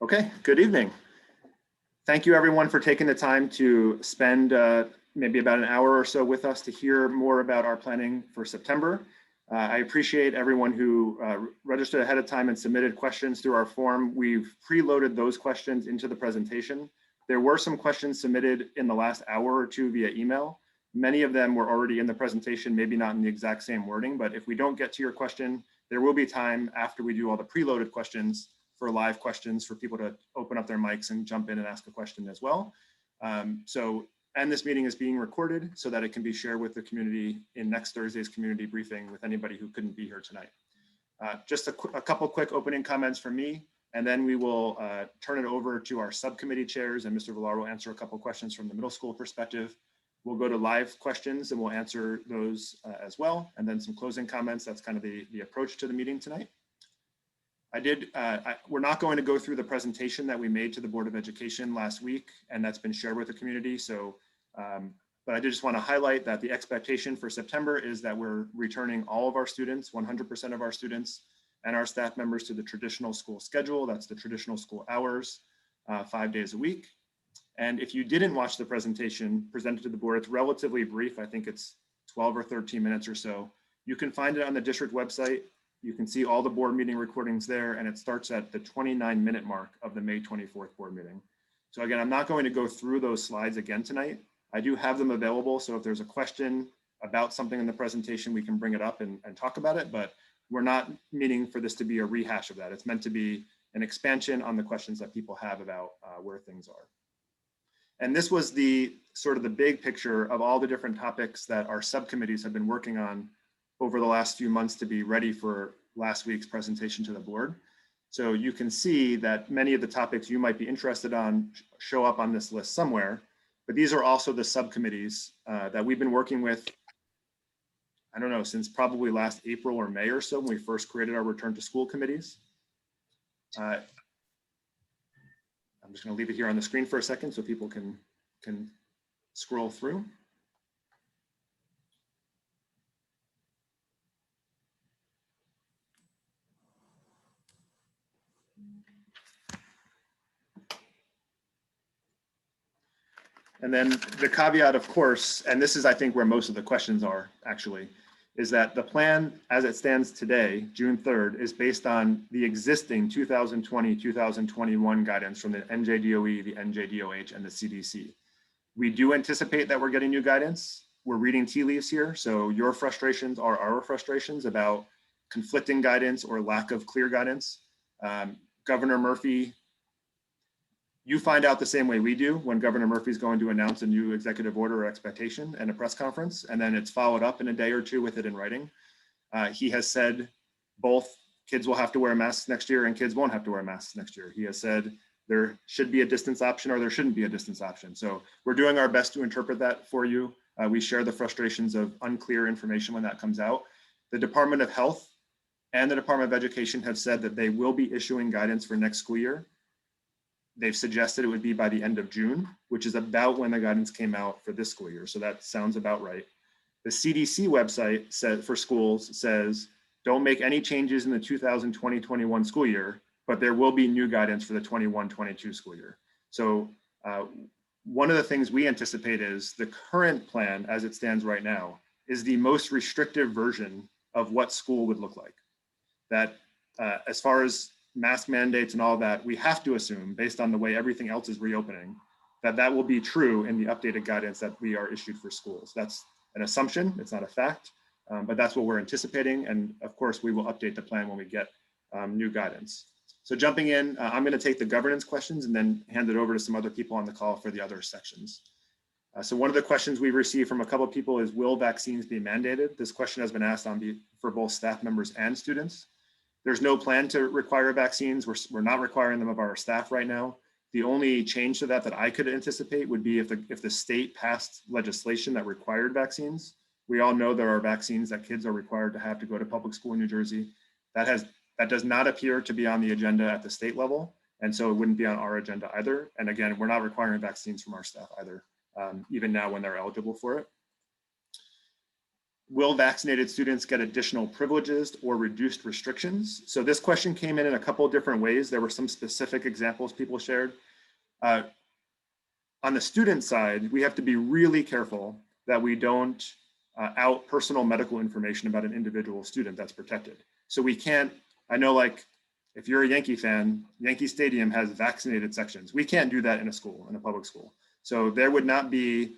Okay, good evening. Thank you everyone for taking the time to spend maybe about an hour or so with us to hear more about our planning for September. I appreciate everyone who registered ahead of time and submitted questions through our form. We've preloaded those questions into the presentation. There were some questions submitted in the last hour or two via email. Many of them were already in the presentation, maybe not in the exact same wording, but if we don't get to your question, there will be time after we do all the preloaded questions for live questions for people to open up their mics and jump in and ask a question as well. And this meeting is being recorded so that it can be shared with the community in next Thursday's community briefing with anybody who couldn't be here tonight. Just a couple quick opening comments from me, and then we will turn it over to our subcommittee chairs, and Mr. Villar will answer a couple questions from the middle school perspective. We'll go to live questions and we'll answer those as well, and then some closing comments. That's kind of the approach to the meeting tonight. We're not going to go through the presentation that we made to the Board of Education last week, and that's been shared with the community. So, but I did just want to highlight that the expectation for September is that we're returning all of our students, 100% of our students and our staff members to the traditional school schedule. That's the traditional school hours, 5 days a week. And if you didn't watch the presentation presented to the board, it's relatively brief. I think it's 12 or 13 minutes or so. You can find it on the district website. You can see all the board meeting recordings there, and it starts at the 29-minute mark of the May 24th board meeting. So again, I'm not going to go through those slides again tonight. I do have them available, so if there's a question about something in the presentation, we can bring it up and talk about it, but we're not meaning for this to be a rehash of that. It's meant to be an expansion on the questions that people have about where things are. And this was the sort of the big picture of all the different topics that our subcommittees have been working on over the last few months to be ready for last week's presentation to the board. So you can see that many of the topics you might be interested on show up on this list somewhere, but these are also the subcommittees that we've been working with, I don't know, since probably last April or May or so when we first created our return to school committees. I'm just going to leave it here on the screen for a second so people can scroll through. And then the caveat, of course, and this is, I think, where most of the questions are actually, is that the plan as it stands today, June 3rd, is based on the existing 2020-2021 guidance from the NJDOE, the NJDOH, and the CDC. We do anticipate that we're getting new guidance. We're reading tea leaves here, so your frustrations are our frustrations about conflicting guidance or lack of clear guidance. Governor Murphy, you find out the same way we do when Governor Murphy is going to announce a new executive order or expectation and a press conference, and then it's followed up in a day or two with it in writing. He has said both kids will have to wear masks next year and kids won't have to wear masks next year. He has said there should be a distance option or there shouldn't be a distance option. So we're doing our best to interpret that for you. We share the frustrations of unclear information when that comes out. The Department of Health and the Department of Education have said that they will be issuing guidance for next school year. They've suggested it would be by the end of June, which is about when the guidance came out for this school year. So that sounds about right. The CDC website said for schools says, don't make any changes in the 2020-21 school year, but there will be new guidance for the 21-22 school year. So one of the things we anticipate is the current plan as it stands right now is the most restrictive version of what school would look like. That as far as mask mandates and all that, we have to assume, based on the way everything else is reopening, that that will be true in the updated guidance that we are issued for schools. That's an assumption, it's not a fact, but that's what we're anticipating. And of course, we will update the plan when we get new guidance. So jumping in, I'm gonna take the governance questions and then hand it over to some other people on the call for the other sections. So one of the questions we've received from a couple of people is, will vaccines be mandated? This question has been asked for both staff members and students. There's no plan to require vaccines. We're not requiring them of our staff right now. The only change to that I could anticipate would be if the state passed legislation that required vaccines. We all know there are vaccines that kids are required to have to go to public school in New Jersey. That does not appear to be on the agenda at the state level, and so it wouldn't be on our agenda either. And again, we're not requiring vaccines from our staff either, even now when they're eligible for it. will vaccinated students get additional privileges or reduced restrictions? So this question came in a couple of different ways. There were some specific examples people shared. On the student side, we have to be really careful that we don't out personal medical information about an individual student that's protected. So we can't, I know, like, if you're a Yankee fan, Yankee Stadium has vaccinated sections. We can't do that in a school, in a public school. So there would not be,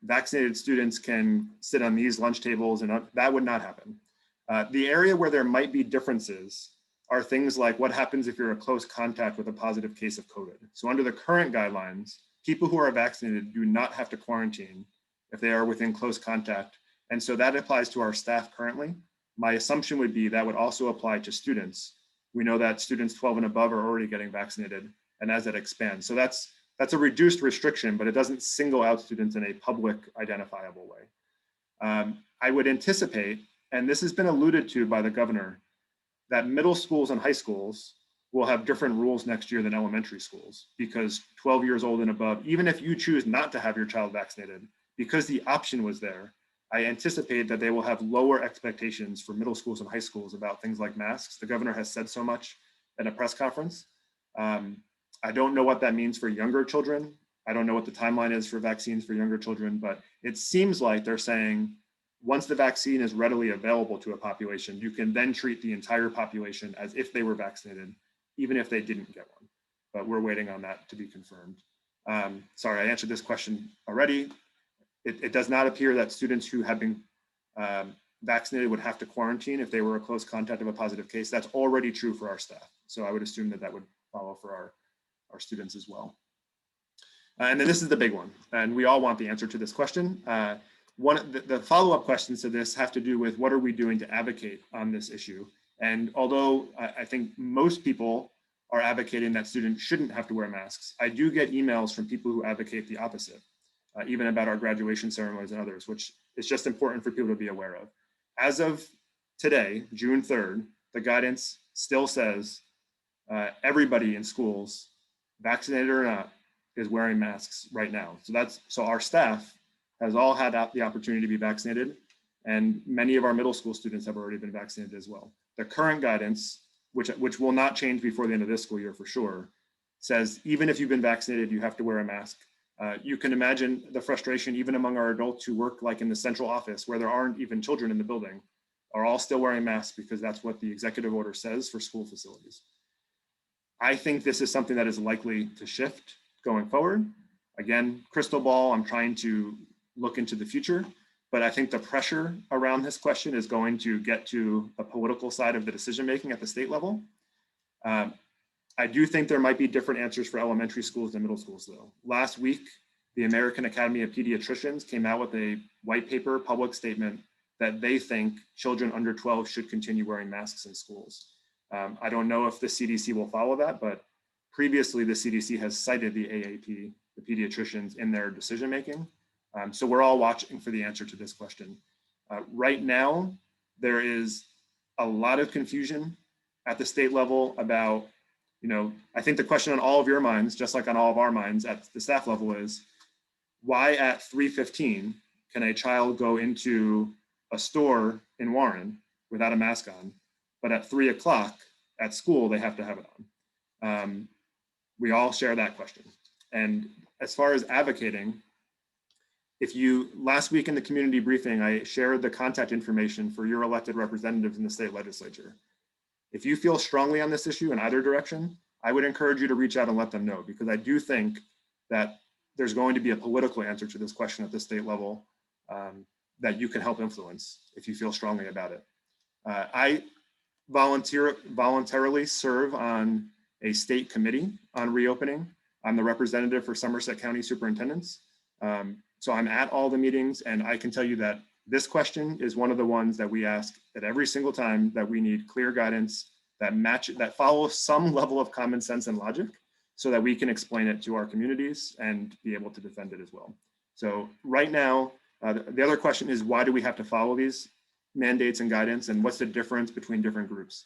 vaccinated students can sit on these lunch tables, and that would not happen. The area where there might be differences are things like what happens if you're a close contact with a positive case of COVID. So under the current guidelines, people who are vaccinated do not have to quarantine if they are within close contact. And so that applies to our staff currently. My assumption would be that would also apply to students. We know that students 12 and above are already getting vaccinated, and as that expands. So that's a reduced restriction, but it doesn't single out students in a public identifiable way. I would anticipate, and this has been alluded to by the governor, that middle schools and high schools will have different rules next year than elementary schools, because 12 years old and above, even if you choose not to have your child vaccinated, because the option was there, I anticipate that they will have lower expectations for middle schools and high schools about things like masks. The governor has said so much at a press conference. I don't know what that means for younger children. I don't know what the timeline is for vaccines for younger children, but it seems like they're saying once the vaccine is readily available to a population, you can then treat the entire population as if they were vaccinated, even if they didn't get one. But we're waiting on that to be confirmed. Sorry, I answered this question already. It does not appear that students who have been vaccinated would have to quarantine if they were a close contact of a positive case. That's already true for our staff. So I would assume that that would follow for our students as well. And then this is the big one, and we all want the answer to this question. The follow-up questions to this have to do with what are we doing to advocate on this issue? And although I think most people are advocating that students shouldn't have to wear masks, I do get emails from people who advocate the opposite, even about our graduation ceremonies and others, which is just important for people to be aware of. As of today, June 3rd, the guidance still says everybody in schools, vaccinated or not, is wearing masks right now. So our staff has all had the opportunity to be vaccinated, and many of our middle school students have already been vaccinated as well. The current guidance, which will not change before the end of this school year for sure, says even if you've been vaccinated, you have to wear a mask. You can imagine the frustration even among our adults who work like in the central office where there aren't even children in the building, are all still wearing masks because that's what the executive order says for school facilities. I think this is something that is likely to shift going forward. Again, crystal ball, I'm trying to look into the future, but I think the pressure around this question is going to get to a political side of the decision-making at the state level. I do think there might be different answers for elementary schools than middle schools though. Last week, the American Academy of Pediatricians came out with a white paper public statement that they think children under 12 should continue wearing masks in schools. I don't know if the CDC will follow that, but previously the CDC has cited the AAP, the pediatricians, in their decision-making. So we're all watching for the answer to this question. Right now, there is a lot of confusion at the state level about, I think the question on all of your minds, just like on all of our minds at the staff level, is why at 3:15 can a child go into a store in Warren without a mask on, but at 3 o'clock at school, they have to have it on? We all share that question. And as far as advocating, last week in the community briefing, I shared the contact information for your elected representatives in the state legislature. If you feel strongly on this issue in either direction, I would encourage you to reach out and let them know, because I do think that there's going to be a political answer to this question at the state level that you can help influence if you feel strongly about it. I voluntarily serve on a state committee on reopening. I'm the representative for Somerset County Superintendents. So I'm at all the meetings, and I can tell you that this question is one of the ones that we ask at every single time, that we need clear guidance that follows some level of common sense and logic, so that we can explain it to our communities and be able to defend it as well. So right now, the other question is, why do we have to follow these mandates and guidance, and what's the difference between different groups?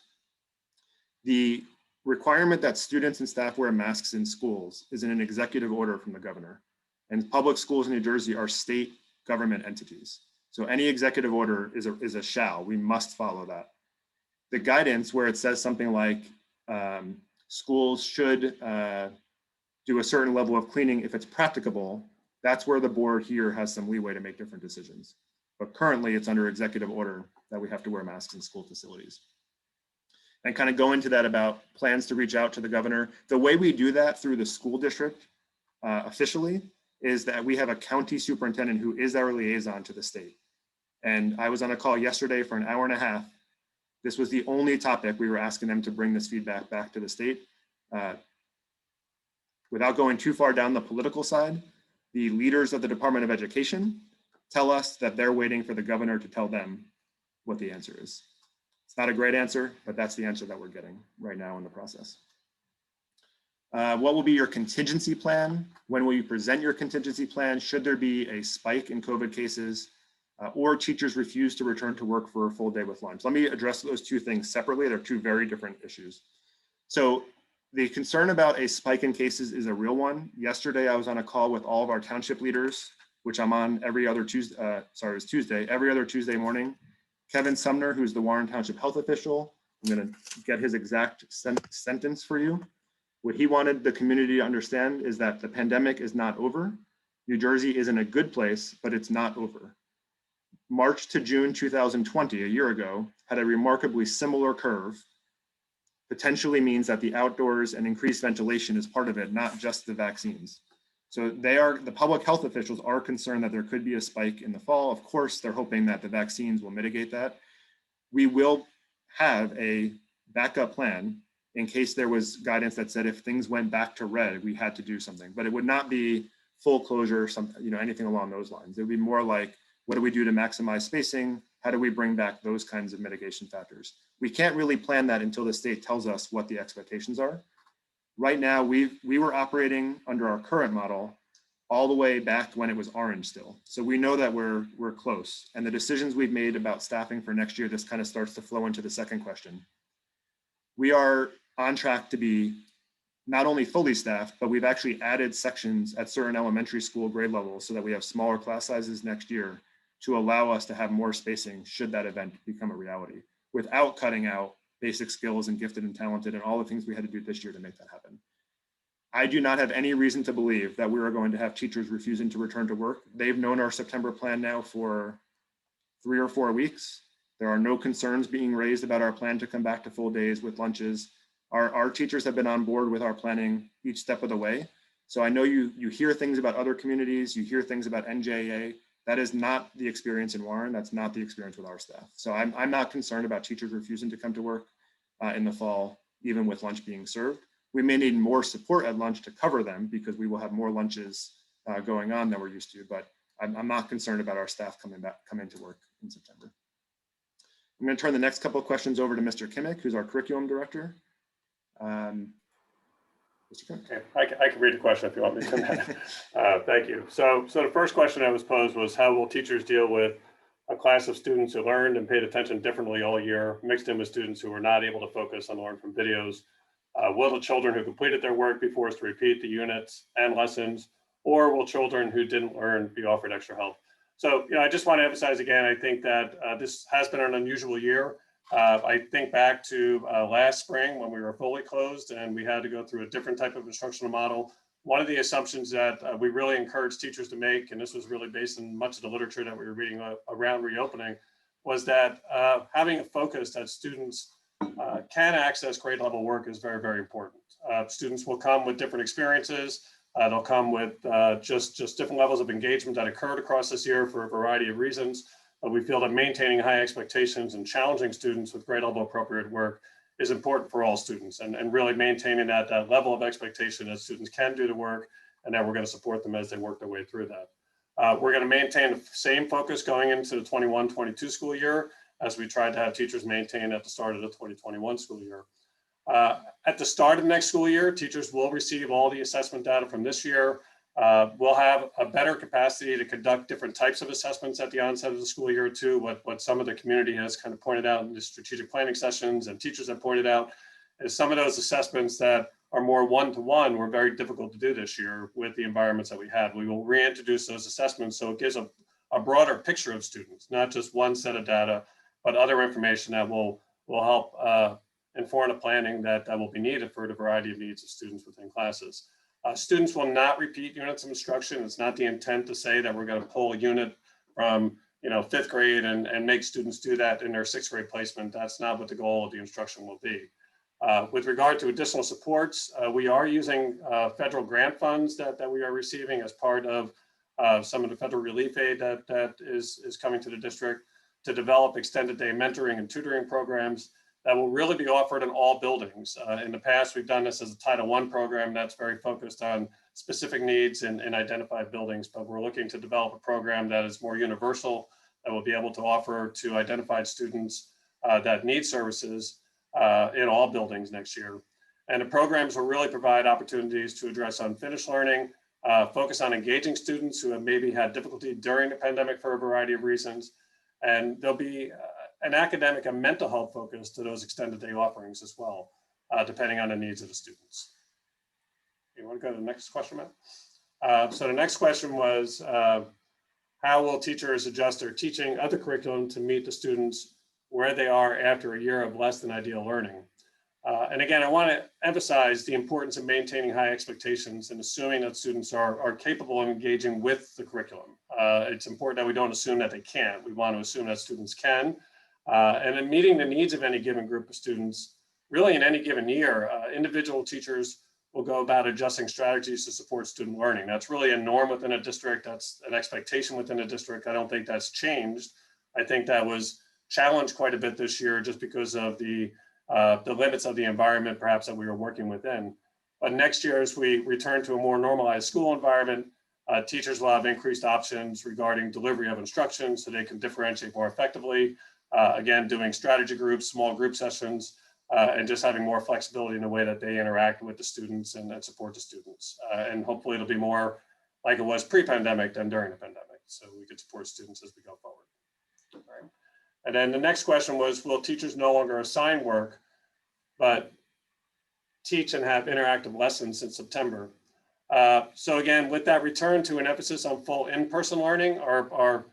The requirement that students and staff wear masks in schools is in an executive order from the governor. And public schools in New Jersey are state government entities. So any executive order is a shall. We must follow that. The guidance where it says something like schools should do a certain level of cleaning if it's practicable, that's where the board here has some leeway to make different decisions. But currently it's under executive order that we have to wear masks in school facilities. And kind of go into that about plans to reach out to the governor. The way we do that through the school district officially is that we have a county superintendent who is our liaison to the state. And I was on a call yesterday for an hour and a half. This was the only topic we were asking them to bring this feedback back to the state. Without going too far down the political side, the leaders of the Department of Education tell us that they're waiting for the governor to tell them what the answer is. It's not a great answer, but that's the answer that we're getting right now in the process. What will be your contingency plan? When will you present your contingency plan? Should there be a spike in COVID cases or teachers refuse to return to work for a full day with lunch? Let me address those two things separately. They're two very different issues. So the concern about a spike in cases is a real one. Yesterday, I was on a call with all of our township leaders, which I'm on every other Tuesday, sorry, it was Tuesday, every other Tuesday morning. Kevin Sumner, who's the Warren Township Health Official, I'm gonna get his exact sentence for you. What he wanted the community to understand is that the pandemic is not over. New Jersey is in a good place, but it's not over. March to June 2020, a year ago, had a remarkably similar curve. Potentially means that the outdoors and increased ventilation is part of it, not just the vaccines. So the public health officials are concerned that there could be a spike in the fall. Of course, they're hoping that the vaccines will mitigate that. We will have a backup plan in case there was guidance that said if things went back to red, we had to do something, but it would not be full closure, anything along those lines. It would be more like, what do we do to maximize spacing? How do we bring back those kinds of mitigation factors? We can't really plan that until the state tells us what the expectations are. Right now, we were operating under our current model all the way back when it was orange still. So we know that we're close. And the decisions we've made about staffing for next year, this kind of starts to flow into the second question. We are on track to be not only fully staffed, but we've actually added sections at certain elementary school grade levels so that we have smaller class sizes next year to allow us to have more spacing should that event become a reality, without cutting out basic skills and gifted and talented and all the things we had to do this year to make that happen. I do not have any reason to believe that we are going to have teachers refusing to return to work. They've known our September plan now for 3 or 4 weeks. There are no concerns being raised about our plan to come back to full days with lunches. Our teachers have been on board with our planning each step of the way. So I know you hear things about other communities, you hear things about NJA. That is not the experience in Warren. That's not the experience with our staff. So I'm not concerned about teachers refusing to come to work in the fall, even with lunch being served. We may need more support at lunch to cover them because we will have more lunches going on than we're used to, but I'm not concerned about our staff coming to work in September. I'm going to turn the next couple of questions over to Mr. Kimmick, who's our curriculum director. Mr. Kimmick. Okay, I can read the question if you want me to. Thank you. So the first question I was posed was, how will teachers deal with a class of students who learned and paid attention differently all year, mixed in with students who were not able to focus and learn from videos? Will the children who completed their work be forced to repeat the units and lessons, or will children who didn't learn be offered extra help? So, I just want to emphasize again, I think that this has been an unusual year. I think back to last spring when we were fully closed and we had to go through a different type of instructional model. One of the assumptions that we really encouraged teachers to make, and this was really based on much of the literature that we were reading around reopening, was that having a focus that students can access grade level work is very, very important. Students will come with different experiences. They'll come with just different levels of engagement that occurred across this year for a variety of reasons. But we feel that maintaining high expectations and challenging students with grade level appropriate work is important for all students, and really maintaining that level of expectation that students can do the work, and that we're going to support them as they work their way through that. We're going to maintain the same focus going into the 21-22 school year as we tried to have teachers maintain at the start of the 2021 school year. At the start of next school year, teachers will receive all the assessment data from this year. We'll have a better capacity to conduct different types of assessments at the onset of the school year too. What some of the community has kind of pointed out in the strategic planning sessions and teachers have pointed out is some of those assessments that are more one-to-one were very difficult to do this year with the environments that we had. We will reintroduce those assessments so it gives a a broader picture of students, not just one set of data, but other information that will help inform the planning that will be needed for the variety of needs of students within classes. Students will not repeat units of instruction. It's not the intent to say that we're going to pull a unit from 5th grade and make students do that in their 6th grade placement. That's not what the goal of the instruction will be. With regard to additional supports, we are using federal grant funds that we are receiving as part of some of the federal relief aid that is coming to the district to develop extended day mentoring and tutoring programs that will really be offered in all buildings. In the past, we've done this as a Title I program that's very focused on specific needs in identified buildings, but we're looking to develop a program that is more universal, that will be able to offer to identified students that need services in all buildings next year. And the programs will really provide opportunities to address unfinished learning, focus on engaging students who have maybe had difficulty during the pandemic for a variety of reasons. And there'll be an academic and mental health focus to those extended day offerings as well, depending on the needs of the students. You want to go to the next question, Matt? So the next question was, how will teachers adjust their teaching of the curriculum to meet the students where they are after a year of less than ideal learning? And again, I want to emphasize the importance of maintaining high expectations and assuming that students are capable of engaging with the curriculum. It's important that we don't assume that they can't. We want to assume that students can. And in meeting the needs of any given group of students, really in any given year, individual teachers will go about adjusting strategies to support student learning. That's really a norm within a district. That's an expectation within a district. I don't think that's changed. I think that was challenged quite a bit this year just because of the limits of the environment perhaps that we were working within. But next year, as we return to a more normalized school environment, teachers will have increased options regarding delivery of instruction so they can differentiate more effectively. Again, doing strategy groups, small group sessions, and just having more flexibility in the way that they interact with the students and support the students. And hopefully it'll be more like it was pre-pandemic than during the pandemic. So we could support students as we go forward. All right. And then the next question was, will teachers no longer assign work, but teach and have interactive lessons in September? So again, with that return to an emphasis on full in-person learning, our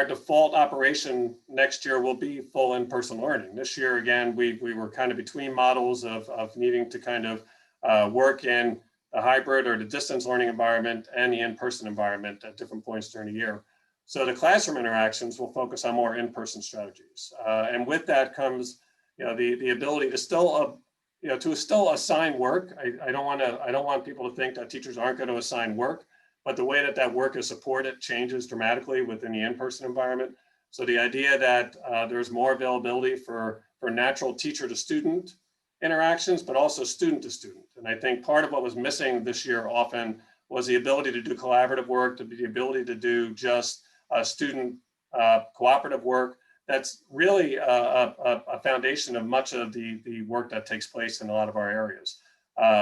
default operation next year will be full in-person learning. This year, again, we were kind of between models of needing to kind of work in a hybrid or the distance learning environment and the in-person environment at different points during the year. So the classroom interactions will focus on more in-person strategies. And with that comes, the ability to still, to still assign work. I don't want people to think that teachers aren't going to assign work, but the way that work is supported changes dramatically within the in-person environment. So the idea that there's more availability for natural teacher to student interactions, but also student to student. And I think part of what was missing this year often was the ability to do collaborative work, the ability to do just student cooperative work. That's really a foundation of much of the work that takes place in a lot of our areas.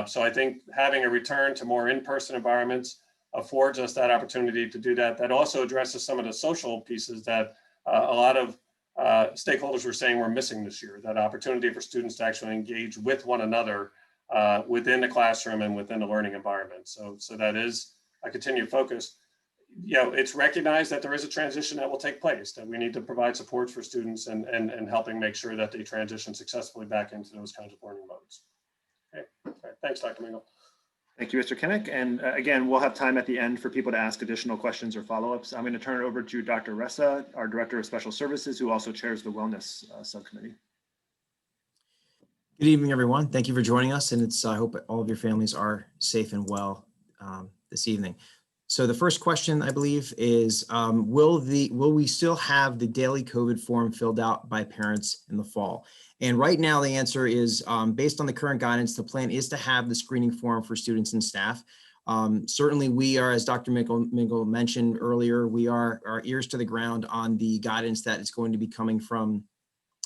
So I think having a return to more in-person environments affords us that opportunity to do that. That also addresses some of the social pieces that a lot of stakeholders were saying we're missing this year, that opportunity for students to actually engage with one another within the classroom and within the learning environment. So that is a continued focus. It's recognized that there is a transition that will take place, that we need to provide supports for students and helping make sure that they transition successfully back into those kinds of learning modes. Okay, all right. Thanks, Dr. Mingle. Thank you, Mr. Kinnick. And again, we'll have time at the end for people to ask additional questions or follow-ups. I'm going to turn it over to Dr. Ressa, our Director of Special Services, who also chairs the Wellness Subcommittee. Good evening, everyone. Thank you for joining us. And I hope all of your families are safe and well this evening. So the first question, I believe, is will we still have the daily COVID form filled out by parents in the fall? And right now, the answer is based on the current guidance, the plan is to have the screening form for students and staff. Certainly, we are, as Dr. Mingle mentioned earlier, we are our ears to the ground on the guidance that is going to be coming from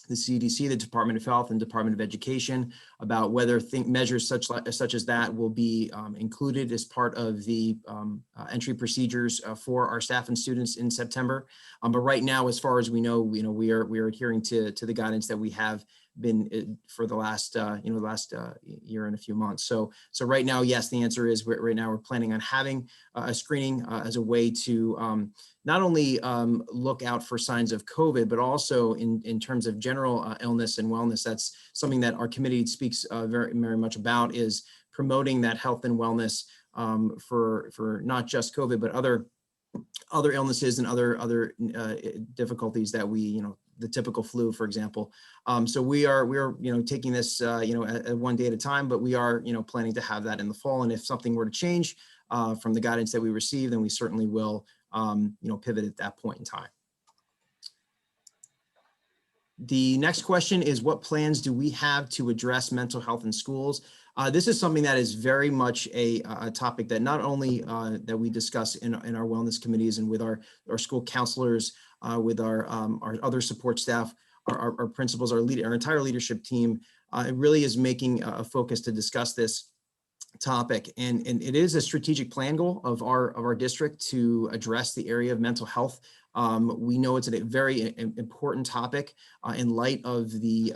the CDC, the Department of Health, and Department of Education about whether measures such as that will be included as part of the entry procedures for our staff and students in September. But right now, as far as we know, we are adhering to the guidance that we have been for the last year and a few months. So right now, yes, the answer is right now we're planning on having a screening as a way to not only look out for signs of COVID, but also in terms of general illness and wellness. That's something that our committee speaks very, very much about, is promoting that health and wellness for not just COVID, but other illnesses and other difficulties that we, the typical flu, for example. So we are taking this, one day at a time, but we are, planning to have that in the fall. And if something were to change from the guidance that we receive, then we certainly will, pivot at that point in time. The next question is, what plans do we have to address mental health in schools? This is something that is very much a topic that not only that we discuss in our wellness committees and with our school counselors, with our other support staff, our principals, our entire leadership team. It really is making a focus to discuss this topic, and it is a strategic plan goal of our district to address the area of mental health. We know it's a very important topic in light of the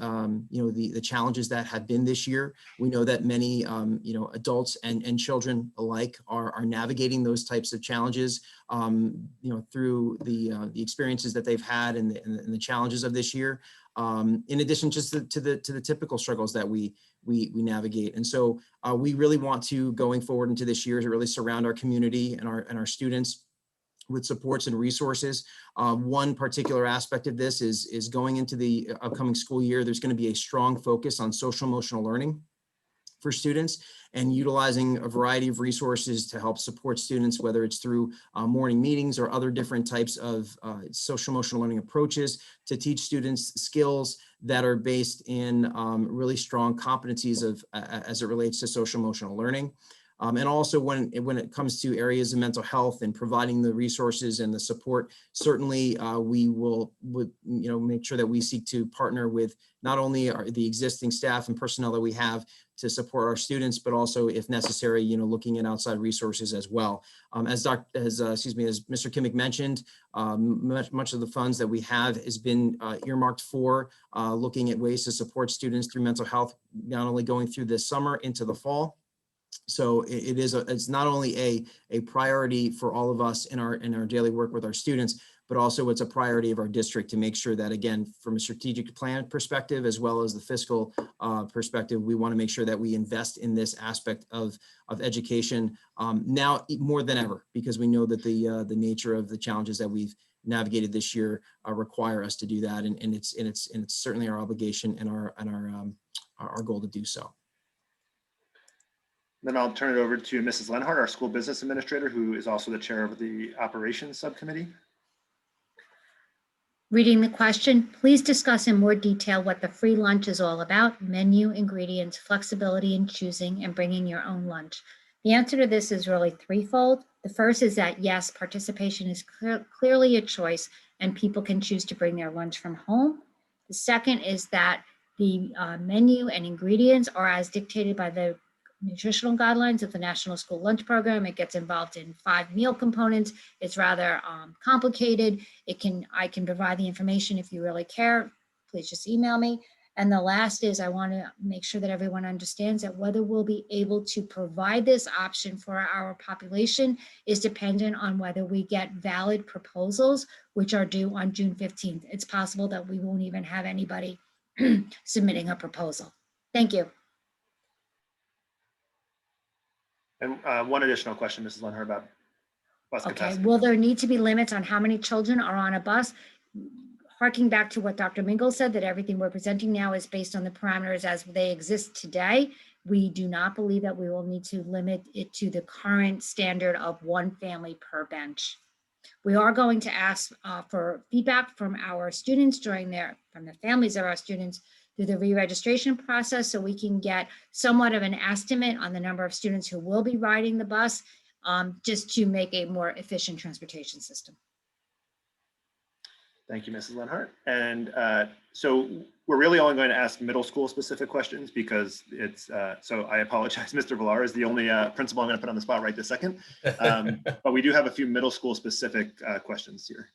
challenges that have been this year. We know that many adults and children alike are navigating those types of challenges through the experiences that they've had and the challenges of this year. In addition just to the typical struggles that we navigate. And so we really want to, going forward into this year, to really surround our community and our students with supports and resources. One particular aspect of this is going into the upcoming school year, there's going to be a strong focus on social emotional learning for students, and utilizing a variety of resources to help support students, whether it's through morning meetings or other different types of social emotional learning approaches to teach students skills that are based in really strong competencies as it relates to social emotional learning. And also when it comes to areas of mental health and providing the resources and the support, certainly we would make sure that we seek to partner with not only the existing staff and personnel that we have to support our students, but also, if necessary, looking at outside resources as well. As Mr. Kimmick mentioned, much of the funds that we have has been earmarked for looking at ways to support students through mental health, not only going through this summer into the fall. So it's not only a priority for all of us in our daily work with our students, but also it's a priority of our district to make sure that, again, from a strategic plan perspective, as well as the fiscal perspective, we want to make sure that we invest in this aspect of education now more than ever, because we know that the nature of the challenges that we've navigated this year require us to do that, and it's certainly our obligation and our goal to do so. Then I'll turn it over to Mrs. Lenhart, our school business administrator, who is also the chair of the operations subcommittee. Reading the question, please discuss in more detail what the free lunch is all about: menu, ingredients, flexibility in choosing and bringing your own lunch. The answer to this is really threefold. The first is that yes, participation is clearly a choice and people can choose to bring their lunch from home. The second is that the menu and ingredients are as dictated by the nutritional guidelines of the National School Lunch Program. It gets involved in 5 meal components. It's rather complicated. I can provide the information if you really care. Please just email me. And the last is, I want to make sure that everyone understands that whether we'll be able to provide this option for our population is dependent on whether we get valid proposals, which are due on June 15th. It's possible that we won't even have anybody submitting a proposal. Thank you. And one additional question, Mrs. Lenhart, about bus capacity. Will there need to be limits on how many children are on a bus? Harking back to what Dr. Mingle said, that everything we're presenting now is based on the parameters as they exist today. We do not believe that we will need to limit it to the current standard of 1 family per bench. We are going to ask for feedback from our students from the families of our students through the re-registration process, so we can get somewhat of an estimate on the number of students who will be riding the bus, just to make a more efficient transportation system. Thank you, Mrs. Lenhart. And so we're really only going to ask middle school specific questions, because it's, so I apologize, Mr. Villar is the only principal I'm going to put on the spot right this second. But we do have a few middle school specific questions here.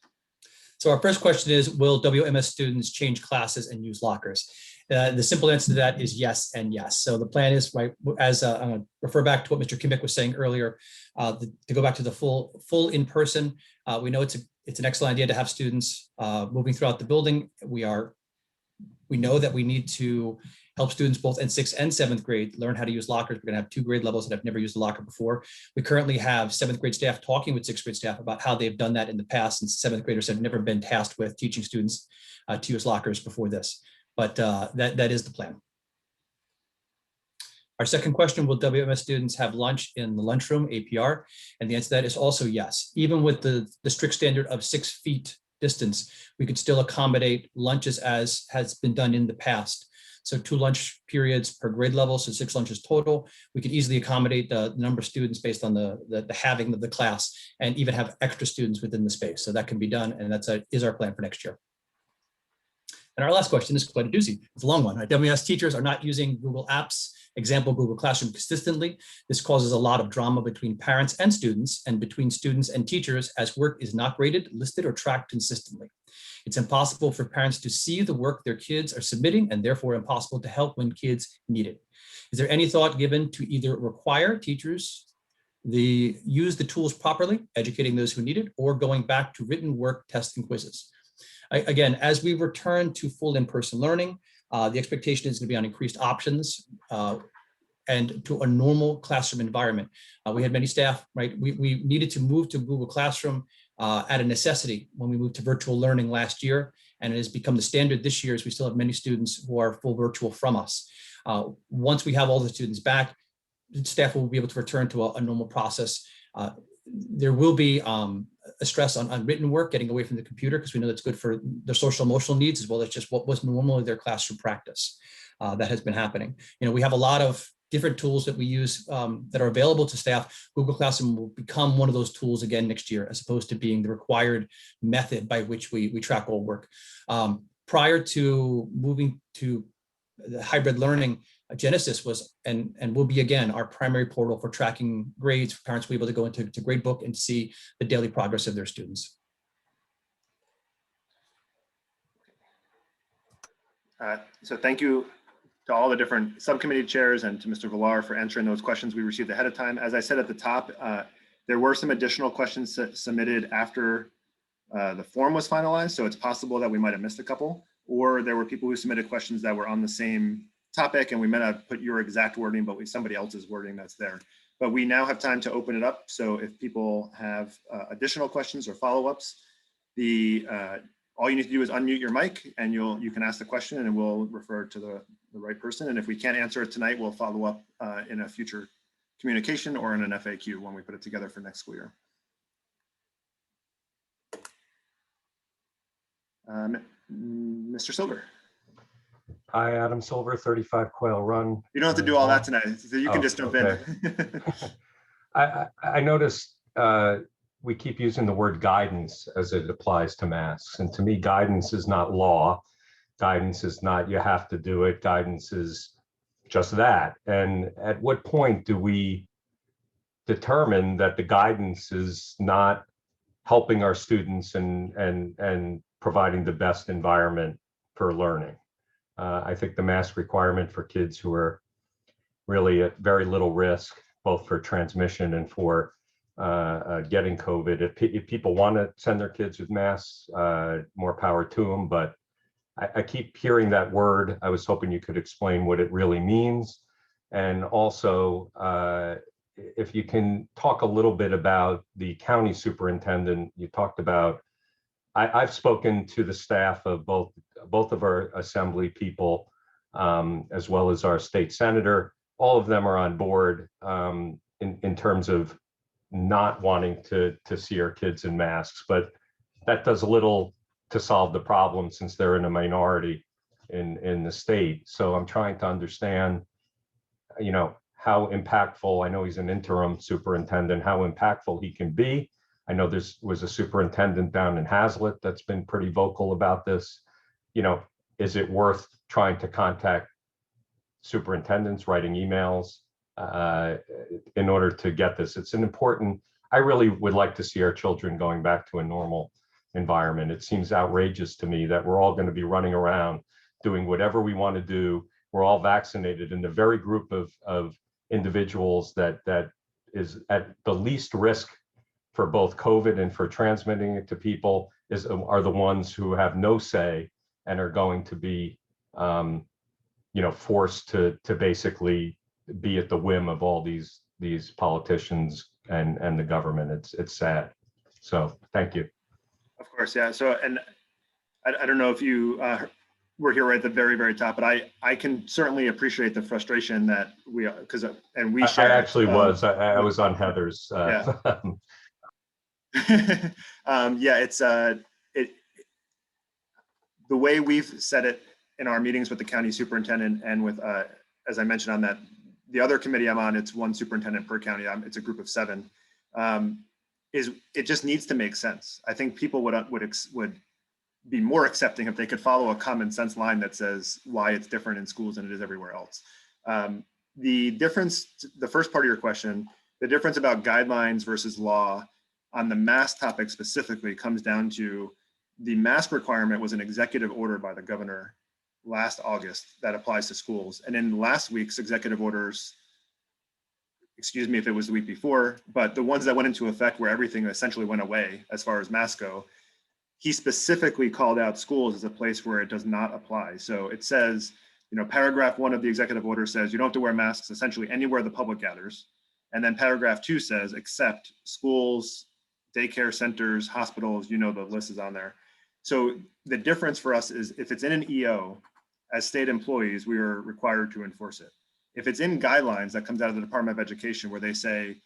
So our first question is, will WMS students change classes and use lockers? The simple answer to that is yes and yes. So the plan is, right, as I'm going to refer back to what Mr. Kimmick was saying earlier, to go back to the full in-person. We know it's It's an excellent idea to have students moving throughout the building. We know that we need to help students both in 6th and 7th grade learn how to use lockers. We're going to have 2 grade levels that have never used a locker before. We currently have 7th grade staff talking with 6th grade staff about how they've done that in the past, and 7th graders have never been tasked with teaching students to use lockers before this. But that is the plan. Our second question, will WMS students have lunch in the lunchroom, APR? And the answer to that is also yes. Even with the strict standard of 6 feet distance, we could still accommodate lunches as has been done in the past. So 2 lunch periods per grade level, so 6 lunches total. We could easily accommodate the number of students based on the halving of the class, and even have extra students within the space. So that can be done, and is our plan for next year. And our last question is quite a doozy. It's a long one. WMS teachers are not using Google Apps, example Google Classroom, consistently. This causes a lot of drama between parents and students, and between students and teachers, as work is not graded, listed, or tracked consistently. It's impossible for parents to see the work their kids are submitting, and therefore impossible to help when kids need it. Is there any thought given to either require teachers use the tools properly, educating those who need it, or going back to written work, tests, and quizzes? Again, as we return to full in-person learning, the expectation is going to be on increased options and to a normal classroom environment. We had many staff, right? We needed to move to Google Classroom at a necessity when we moved to virtual learning last year, and it has become the standard this year, as we still have many students who are full virtual from us. Once we have all the students back, staff will be able to return to a normal process. There will be a stress on written work, getting away from the computer, because we know that's good for their social emotional needs, as well as just what was normally their classroom practice. That has been happening. We have a lot of different tools that we use that are available to staff. Google Classroom will become one of those tools again next year, as opposed to being the required method by which we track all work. Prior to moving to the hybrid learning, Genesis was and will be again our primary portal for tracking grades. For parents will be able to go into Gradebook and see the daily progress of their students. So thank you to all the different subcommittee chairs and to Mr. Villar for answering those questions we received ahead of time. As I said at the top, there were some additional questions submitted after the form was finalized, so it's possible that we might have missed a couple, or there were people who submitted questions that were on the same topic and we might not put your exact wording, but with somebody else's wording that's there. But we now have time to open it up. So if people have additional questions or follow-ups, all you need to do is unmute your mic and you can ask the question and we'll refer to the right person. And if we can't answer it tonight, we'll follow up in a future communication or in an FAQ when we put it together for next school year. Mr. Silver. Hi, Adam Silver, 35 Quail Run. You don't have to do all that tonight. So you can just jump in. I noticed we keep using the word guidance as it applies to masks. And to me, guidance is not law. Guidance is not you have to do it. Guidance is just that. And at what point do we determine that the guidance is not helping our students and providing the best environment for learning? I think the mask requirement for kids who are really at very little risk, both for transmission and for getting COVID. If people want to send their kids with masks, more power to them. But I keep hearing that word. I was hoping you could explain what it really means. And also, if you can talk a little bit about the county superintendent. You talked about, I've spoken to the staff of both of our assembly people, as well as our state senator. All of them are on board in terms of not wanting to see our kids in masks, but that does little to solve the problem since they're in a minority in the state. So I'm trying to understand, how impactful, I know he's an interim superintendent, how impactful he can be. I know there was a superintendent down in Hazlet that's been pretty vocal about this. Is it worth trying to contact superintendents, writing emails in order to get this? It's an important, I really would like to see our children going back to a normal environment. It seems outrageous to me that we're all going to be running around doing whatever we want to do. We're all vaccinated, and the very group of individuals that is at the least risk for both COVID and for transmitting it to people are the ones who have no say and are going to be, forced to basically be at the whim of all these politicians and the government. It's sad. So thank you. Of course, yeah. So, and I don't know if you were here right at the very, very top, but I can certainly appreciate the frustration that we I actually was. I was on Heather's. Yeah. It's the way we've said it in our meetings with the county superintendent and with, as I mentioned on that, the other committee I'm on, it's one superintendent per county. It's a group of 7. Is it just needs to make sense. I think people would be more accepting if they could follow a common sense line that says why it's different in schools than it is everywhere else. The difference, the first part of your question, the difference about guidelines versus law on the mask topic specifically comes down to the mask requirement was an executive order by the governor last August that applies to schools. And in last week's executive orders, excuse me if it was the week before, but the ones that went into effect where everything essentially went away as far as masks go, he specifically called out schools as a place where it does not apply. So it says, paragraph 1 of the executive order says you don't have to wear masks essentially anywhere the public gathers. And then paragraph 2 says, except schools, daycare centers, hospitals, the list is on there. So the difference for us is if it's in an EO, as state employees, we are required to enforce it. If it's in guidelines that comes out of the Department of Education where they say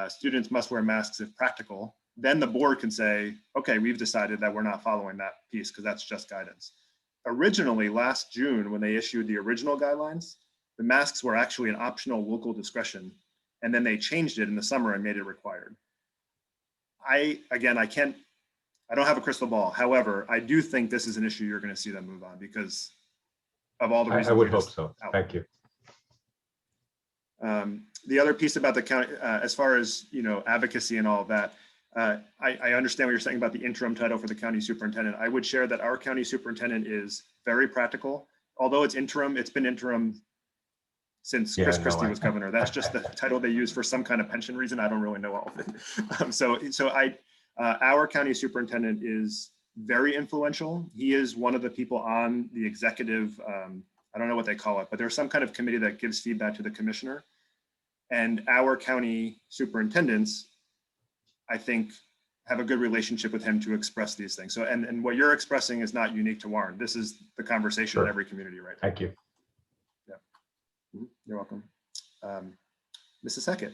students must wear masks if practical, then the board can say, okay, we've decided that we're not following that piece because that's just guidance. Originally, last June, when they issued the original guidelines, the masks were actually an optional local discretion. And then they changed it in the summer and made it required. I don't have a crystal ball. However, I do think this is an issue you're going to see them move on because of all the reasons. I would hope so. Thank you. The other piece about the county, as far as, advocacy and all of that, I understand what you're saying about the interim title for the county superintendent. I would share that our county superintendent is very practical. Although it's interim, it's been interim since Chris Christie was governor. That's just the title they use for some kind of pension reason. I don't really know all of it. Our county superintendent is very influential. He is one of the people on the executive, I don't know what they call it, but there's some kind of committee that gives feedback to the commissioner. And our county superintendents, I think, have a good relationship with him to express these things. So, and what you're expressing is not unique to Warren. This is the conversation in every community right now. Thank you. Yeah, you're welcome. Mrs. Hackett.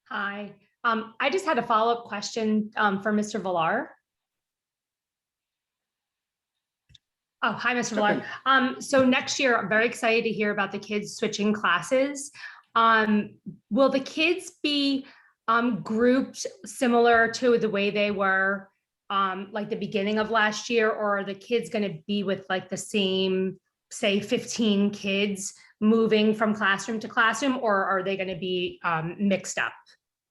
Hi, I just had a follow-up question for Mr. Villar. Oh, hi, Mr. Villar. So next year, I'm very excited to hear about the kids switching classes. Will the kids be grouped similar to the way they were like the beginning of last year, or are the kids going to be with like the same, say 15 kids moving from classroom to classroom, or are they going to be mixed up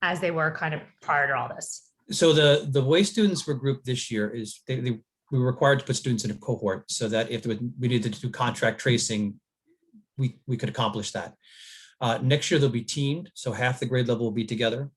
as they were kind of prior to all this? So the way students were grouped this year is we were required to put students in a cohort so that if we needed to do contract tracing, we could accomplish that. Next year, they'll be teamed. So half the grade level will be together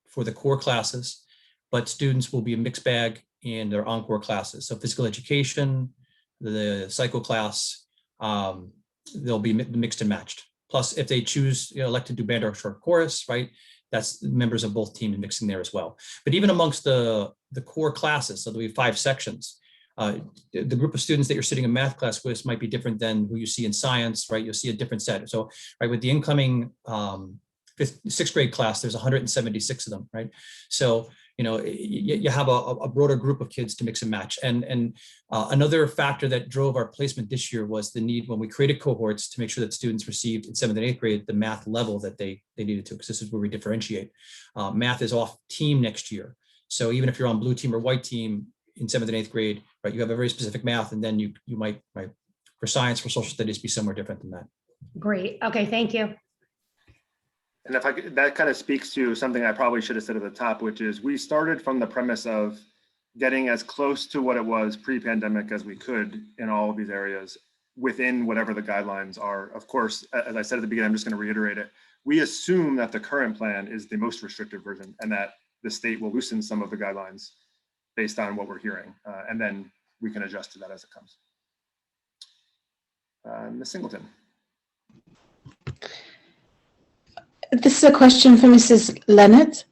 for the core classes, but students will be a mixed bag in their encore classes. So physical education, the psycho class, they'll be mixed and matched. Plus, if they choose, elect to do band or short chorus, right? That's members of both teams mixing there as well. But even amongst the core classes, so there'll be 5 sections. The group of students that you're sitting in math class with might be different than who you see in science, right? You'll see a different set. So, right, with the incoming 6th grade class, there's 176 of them, right? So, you have a broader group of kids to mix and match. And another factor that drove our placement this year was the need when we created cohorts to make sure that students received in 7th and 8th grade the math level that they needed to, because this is where we differentiate. Math is off team next year. So even if you're on blue team or white team in 7th and 8th grade, right, you have a very specific math, and then you might, right, for science, for social studies, be somewhere different than that. Great. Okay, thank you. And that kind of speaks to something I probably should have said at the top, which is we started from the premise of getting as close to what it was pre-pandemic as we could in all of these areas within whatever the guidelines are. Of course, as I said at the beginning, I'm just going to reiterate it. We assume that the current plan is the most restrictive version and that the state will loosen some of the guidelines based on what we're hearing. And then we can adjust to that as it comes. Ms. Singleton. This is a question for Mrs. Leonard.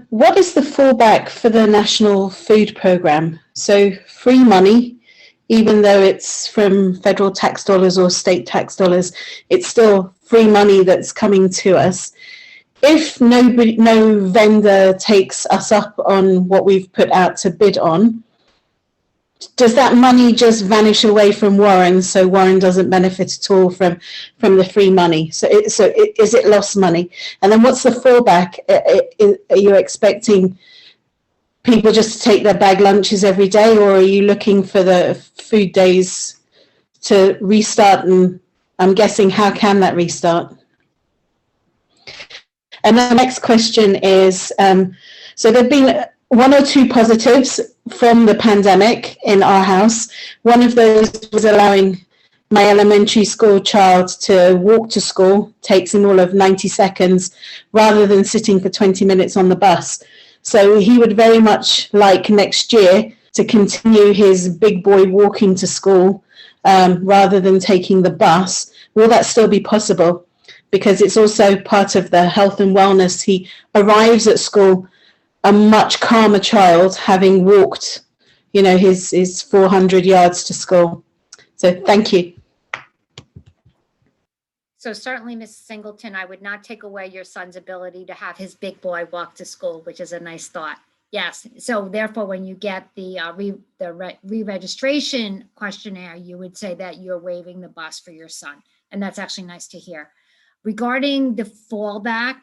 What is the fallback for the National Food Programme? So free money, even though it's from federal tax dollars or state tax dollars, it's still free money that's coming to us. If no vendor takes us up on what we've put out to bid on, does that money just vanish away from Warren, so Warren doesn't benefit at all from the free money? So is it lost money? And then what's the fallback? Are you expecting people just to take their bag lunches every day, or are you looking for the food days to restart? And I'm guessing, how can that restart? And the next question is, so there've been 1 or 2 positives from the pandemic in our house. One of those was allowing my elementary school child to walk to school, takes him all of 90 seconds, rather than sitting for 20 minutes on the bus. So he would very much like next year to continue his big boy walking to school rather than taking the bus. Will that still be possible? Because it's also part of the health and wellness. He arrives at school a much calmer child, having walked, his 400 yards to school. So thank you. So certainly, Mrs. Singleton, I would not take away your son's ability to have his big boy walk to school, which is a nice thought. Yes. So therefore, when you get the re-registration questionnaire, you would say that you're waiving the bus for your son. And that's actually nice to hear. Regarding the fallback,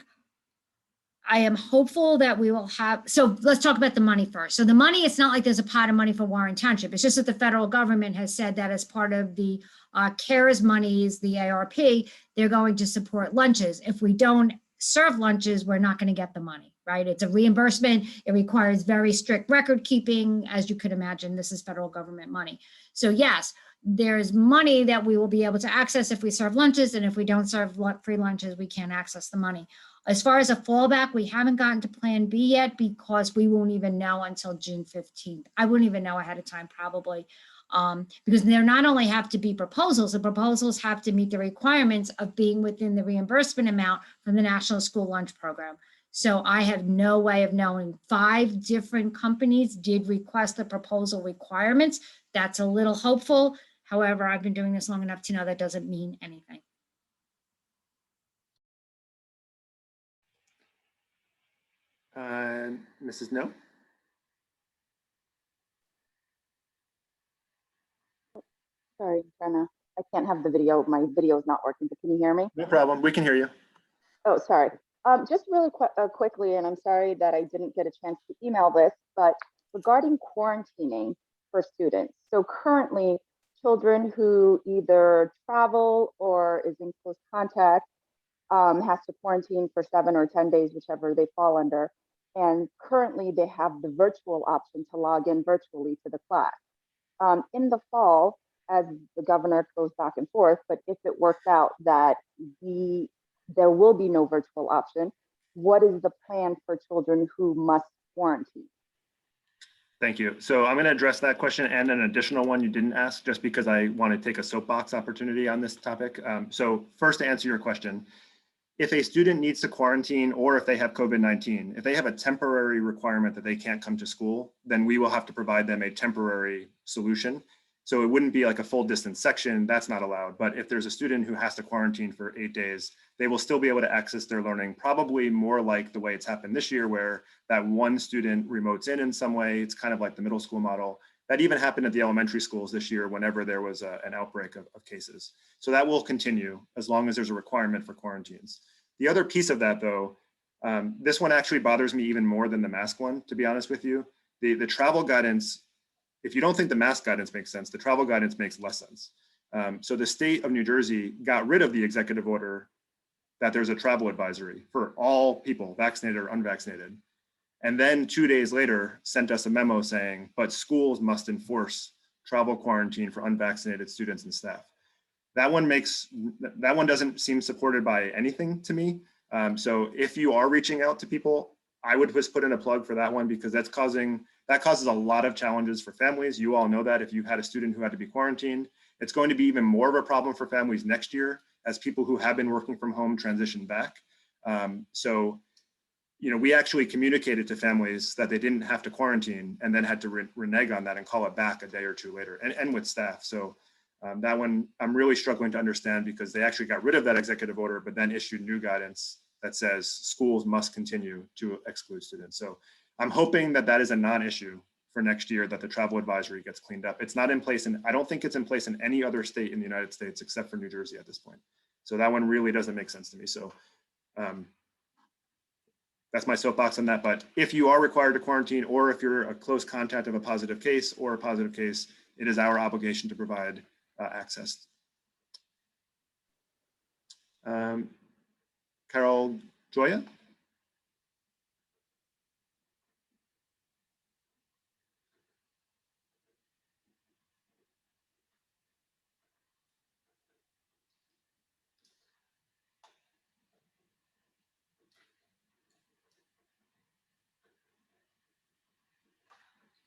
I am hopeful that we will have, so let's talk about the money first. So the money, it's not like there's a pot of money for Warren Township. It's just that the federal government has said that as part of the CARES monies, the ARP, they're going to support lunches. If we don't serve lunches, we're not going to get the money, right? It's a reimbursement. It requires very strict record keeping. As you could imagine, this is federal government money. So yes, there's money that we will be able to access if we serve lunches, and if we don't serve free lunches, we can't access the money. As far as a fallback, we haven't gotten to Plan B yet because we won't even know until June 15th. I wouldn't even know ahead of time probably, because there not only have to be proposals, the proposals have to meet the requirements of being within the reimbursement amount from the National School Lunch Program. So I have no way of knowing. 5 different companies did request the proposal requirements. That's a little hopeful. However, I've been doing this long enough to know that doesn't mean anything. Mrs. No? Sorry, I can't have the video. My video is not working, but can you hear me? No problem. We can hear you. Oh, sorry. Just really quickly, and I'm sorry that I didn't get a chance to email this, but regarding quarantining for students. So currently, children who either travel or is in close contact has to quarantine for 7 or 10 days, whichever they fall under. And currently, they have the virtual option to log in virtually to the class. In the fall, as the governor goes back and forth, but if it works out that there will be no virtual option, what is the plan for children who must quarantine? Thank you. So I'm going to address that question and an additional one you didn't ask, just because I want to take a soapbox opportunity on this topic. So first, to answer your question, if a student needs to quarantine or if they have COVID-19, if they have a temporary requirement that they can't come to school, then we will have to provide them a temporary solution. So it wouldn't be like a full distance section, that's not allowed. But if there's a student who has to quarantine for 8 days, they will still be able to access their learning, probably more like the way it's happened this year, where that one student remotes in some way. It's kind of like the middle school model. That even happened at the elementary schools this year whenever there was an outbreak of cases. So that will continue as long as there's a requirement for quarantines. The other piece of that though, this one actually bothers me even more than the mask one, to be honest with you. The travel guidance, if you don't think the mask guidance makes sense, the travel guidance makes less sense. So the state of New Jersey got rid of the executive order that there's a travel advisory for all people, vaccinated or unvaccinated. And then 2 days later sent us a memo saying, but schools must enforce travel quarantine for unvaccinated students and staff. that one doesn't seem supported by anything to me. So if you are reaching out to people, I would just put in a plug for that one, because that causes a lot of challenges for families. You all know that if you had a student who had to be quarantined, it's going to be even more of a problem for families next year as people who have been working from home transition back. So, we actually communicated to families that they didn't have to quarantine, and then had to renege on that and call it back a day or two later, and with staff. So that one I'm really struggling to understand, because they actually got rid of that executive order, but then issued new guidance that says schools must continue to exclude students. So I'm hoping that that is a non-issue for next year, that the travel advisory gets cleaned up. It's not in place, and I don't think it's in place in any other state in the United States except for New Jersey at this point. So that one really doesn't make sense to me. So that's my soapbox on that. But if you are required to quarantine, or if you're a close contact of a positive case or a positive case, it is our obligation to provide access. Carol Joya?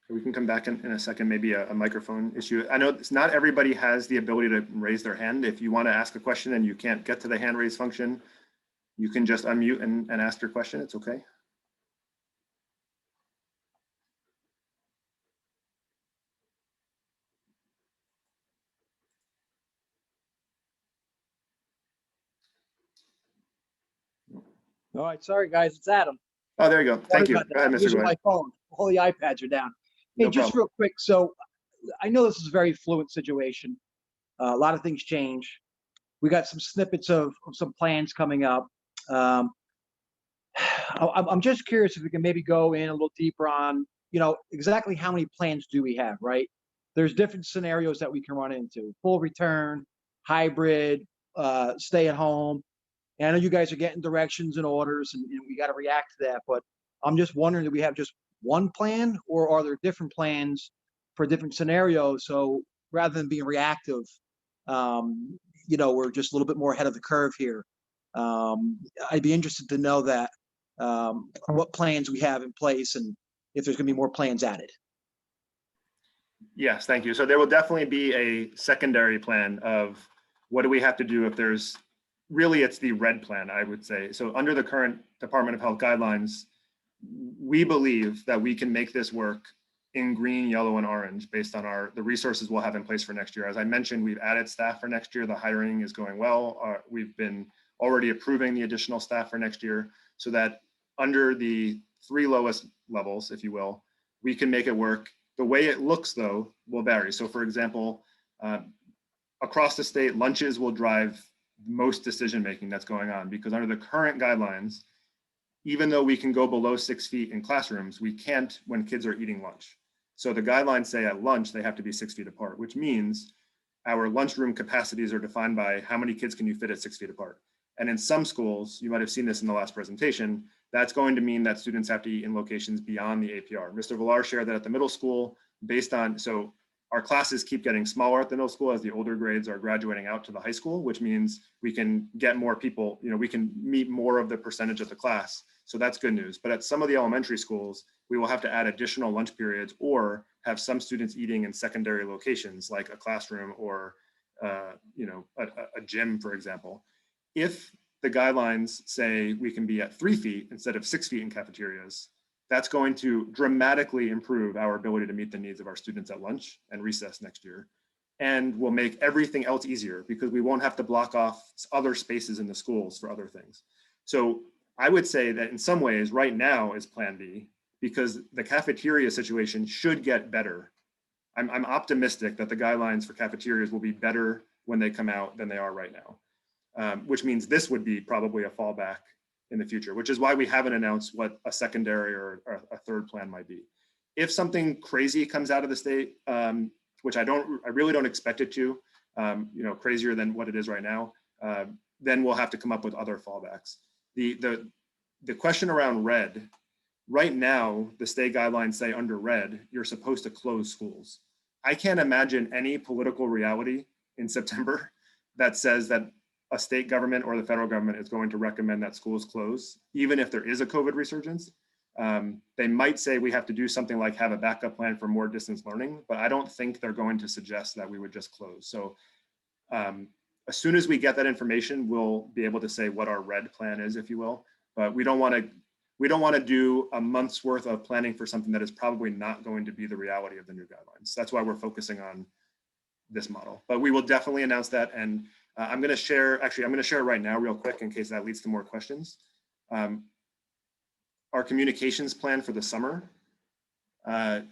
We can come back in a second, maybe a microphone issue. I know not everybody has the ability to raise their hand. If you want to ask a question and you can't get to the hand raise function, you can just unmute and ask your question. It's okay. All right, sorry guys, it's Adam. Oh, there you go. Thank Sorry you. about Go that. ahead, I'm Mr. using Goy. my phone. All the iPads are down. Hey, No just problem. real quick. So I know this is a very fluid situation. A lot of things change. We got some snippets of some plans coming up. I'm just curious if we can maybe go in a little deeper on, exactly how many plans do we have, right? There's different scenarios that we can run into: full return, hybrid, stay at home. And I know you guys are getting directions and orders, and we got to react to that. But I'm just wondering, do we have just one plan, or are there different plans for different scenarios? So rather than being reactive, we're just a little bit more ahead of the curve here. I'd be interested to know that, what plans we have in place, and if there's going to be more plans added. Yes, thank you. So there will definitely be a secondary plan of what do we have to do if there's, really it's the red plan, I would say. So under the current Department of Health guidelines, we believe that we can make this work in green, yellow, and orange based on the resources we'll have in place for next year. As I mentioned, we've added staff for next year. The hiring is going well. We've been already approving the additional staff for next year, so that under the 3 lowest levels, if you will, we can make it work. The way it looks, though, will vary. So for example, across the state, lunches will drive most decision-making that's going on, because under the current guidelines, even though we can go below 6 feet in classrooms, we can't when kids are eating lunch. So the guidelines say at lunch, they have to be 6 feet apart, which means our lunchroom capacities are defined by how many kids can you fit at 6 feet apart. And in some schools, you might have seen this in the last presentation, that's going to mean that students have to eat in locations beyond the APR. Mr. Villar shared that at the middle school, so our classes keep getting smaller at the middle school as the older grades are graduating out to the high school, which means we can get more people, we can meet more of the percentage of the class. So that's good news. But at some of the elementary schools, we will have to add additional lunch periods, or have some students eating in secondary locations like a classroom or a gym, for example. If the guidelines say we can be at 3 feet instead of 6 feet in cafeterias, that's going to dramatically improve our ability to meet the needs of our students at lunch and recess next year, and will make everything else easier, because we won't have to block off other spaces in the schools for other things. So I would say that in some ways right now is plan B, because the cafeteria situation should get better. I'm optimistic that the guidelines for cafeterias will be better when they come out than they are right now, which means this would be probably a fallback in the future, which is why we haven't announced what a secondary or a third plan might be. If something crazy comes out of the state, which I really don't expect it to, crazier than what it is right now, then we'll have to come up with other fallbacks. The question around red, right now, the state guidelines say under red, you're supposed to close schools. I can't imagine any political reality in September that says that a state government or the federal government is going to recommend that schools close, even if there is a COVID resurgence. They might say we have to do something like have a backup plan for more distance learning, but I don't think they're going to suggest that we would just close. So as soon as we get that information, we'll be able to say what our red plan is, if you will. But we don't want to do a month's worth of planning for something that is probably not going to be the reality of the new guidelines. That's why we're focusing on this model. But we will definitely announce that. And I'm going to share it right now real quick in case that leads to more questions. Our communications plan for the summer,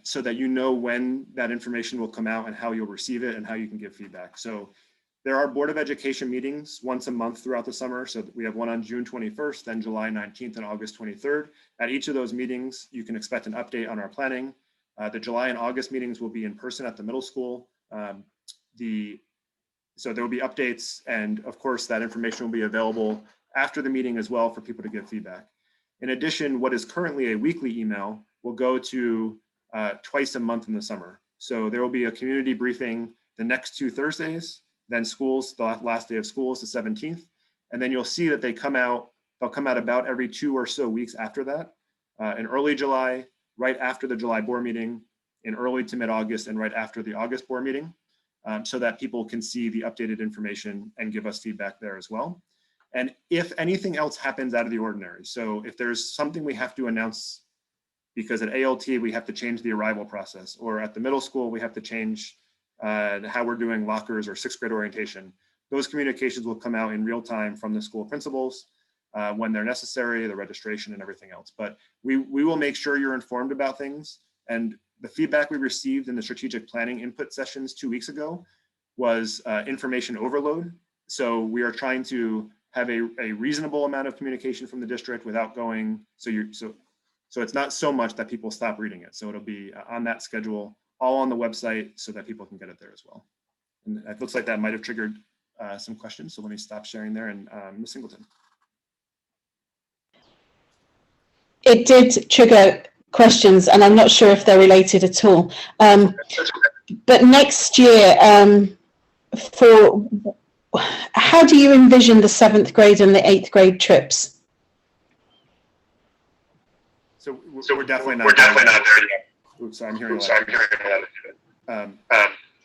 so that you know when that information will come out and how you'll receive it and how you can give feedback. So there are Board of Education meetings once a month throughout the summer. So we have one on June 21st, then July 19th and August 23rd. At each of those meetings, you can expect an update on our planning. The July and August meetings will be in person at the middle school. So there will be updates, and of course that information will be available after the meeting as well for people to give feedback. In addition, what is currently a weekly email will go to twice a month in the summer. So there will be a community briefing the next 2 Thursdays, then schools, the last day of school is the 17th. And then you'll see that they'll come out about every 2 or so weeks after that, in early July, right after the July board meeting, in early to mid-August, and right after the August board meeting, so that people can see the updated information and give us feedback there as well. And if anything else happens out of the ordinary, so if there's something we have to announce because at ALT we have to change the arrival process, or at the middle school we have to change how we're doing lockers or 6th grade orientation, those communications will come out in real time from the school principals when they're necessary, the registration and everything else. But we will make sure you're informed about things. And the feedback we received in the strategic planning input sessions 2 weeks ago was information overload. So we are trying to have a reasonable amount of communication from the district without going, so it's not so much that people stop reading it. So it'll be on that schedule, all on the website, so that people can get it there as well. And it looks like that might have triggered some questions. So let me stop sharing there. And Ms. Singleton. It did trigger questions, and I'm not sure if they're related at all. But next year, how do you envision the 7th grade and the 8th grade trips? So we're definitely not there yet. Oops, sorry, I'm hearing a lot.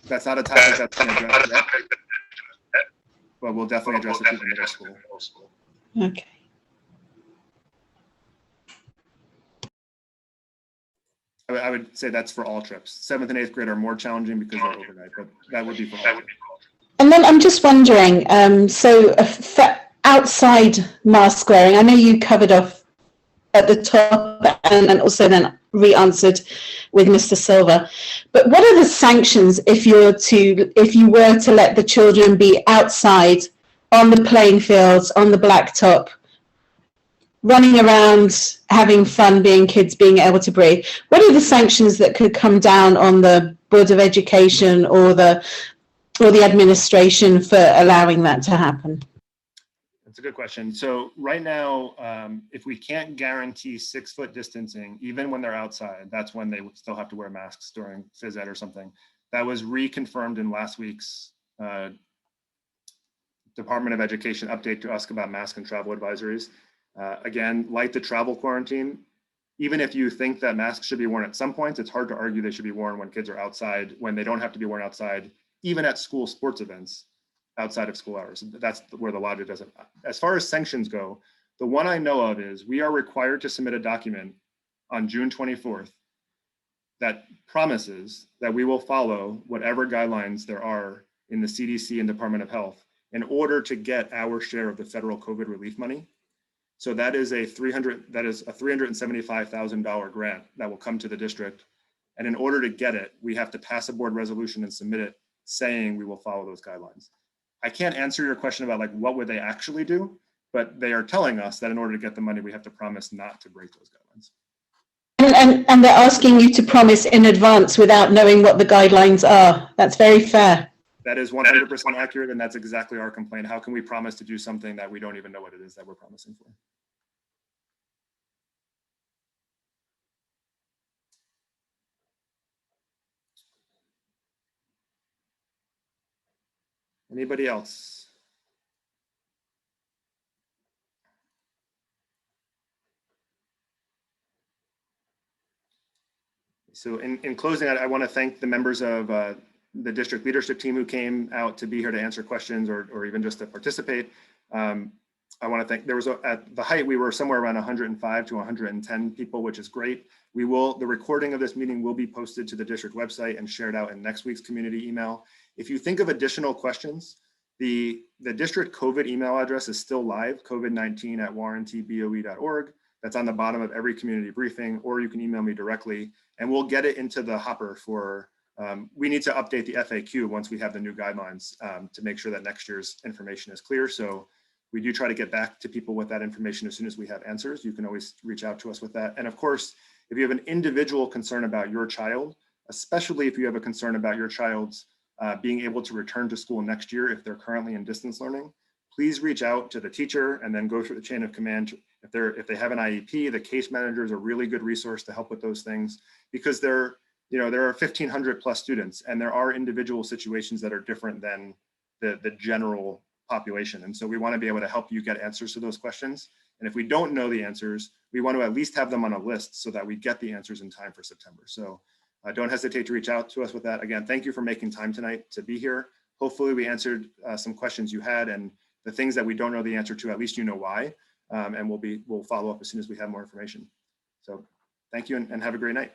That's not a topic that's been addressed yet, but we'll definitely address it through the middle school. Okay. I would say that's for all trips. 7th and 8th grade are more challenging because they're overnight, but that would be for all trips. And then I'm just wondering, so for outside mask wearing, I know you covered off at the top and also then re-answered with Mr. Silva, but what are the sanctions if you were to let the children be outside on the playing fields, on the blacktop, running around, having fun, being kids, being able to breathe? What are the sanctions that could come down on the Board of Education or the administration for allowing that to happen? That's a good question. So right now, if we can't guarantee 6-foot distancing, even when they're outside, that's when they would still have to wear masks during phys ed or something. That was reconfirmed in last week's Department of Education update to us about mask and travel advisories. Again, like the travel quarantine, even if you think that masks should be worn at some points, it's hard to argue they should be worn when kids are outside, when they don't have to be worn outside, even at school sports events outside of school hours. That's where the logic doesn't. As far as sanctions go, the one I know of is we are required to submit a document on June 24th that promises that we will follow whatever guidelines there are in the CDC and Department of Health in order to get our share of the federal COVID relief money. So that is a $375,000 grant that will come to the district. And in order to get it, we have to pass a board resolution and submit it saying we will follow those guidelines. I can't answer your question about like what would they actually do, but they are telling us that in order to get the money, we have to promise not to break those guidelines. And they're asking you to promise in advance without knowing what the guidelines are. That's very fair. That is 100% accurate, and that's exactly our complaint. How can we promise to do something that we don't even know what it is that we're promising for? Anybody else? So in closing, I want to thank the members of the district leadership team who came out to be here to answer questions or even just to participate. I want to thank, at the height, we were somewhere around 105 to 110 people, which is great. The recording of this meeting will be posted to the district website and shared out in next week's community email. If you think of additional questions, the district COVID email address is still live, covid19@warrentyboe.org. That's on the bottom of every community briefing, or you can email me directly and we'll get it into the hopper for, we need to update the FAQ once we have the new guidelines to make sure that next year's information is clear. So we do try to get back to people with that information as soon as we have answers. You can always reach out to us with that. And of course, if you have an individual concern about your child, especially if you have a concern about your child's being able to return to school next year if they're currently in distance learning, please reach out to the teacher and then go through the chain of command. If they have an IEP, the case manager is a really good resource to help with those things, because there are 1,500 plus students and there are individual situations that are different than the general population. And so we want to be able to help you get answers to those questions. And if we don't know the answers, we want to at least have them on a list so that we get the answers in time for September. So don't hesitate to reach out to us with that. Again, thank you for making time tonight to be here. Hopefully we answered some questions you had, and the things that we don't know the answer to, at least you know why. And we'll follow up as soon as we have more information. So thank you and have a great night.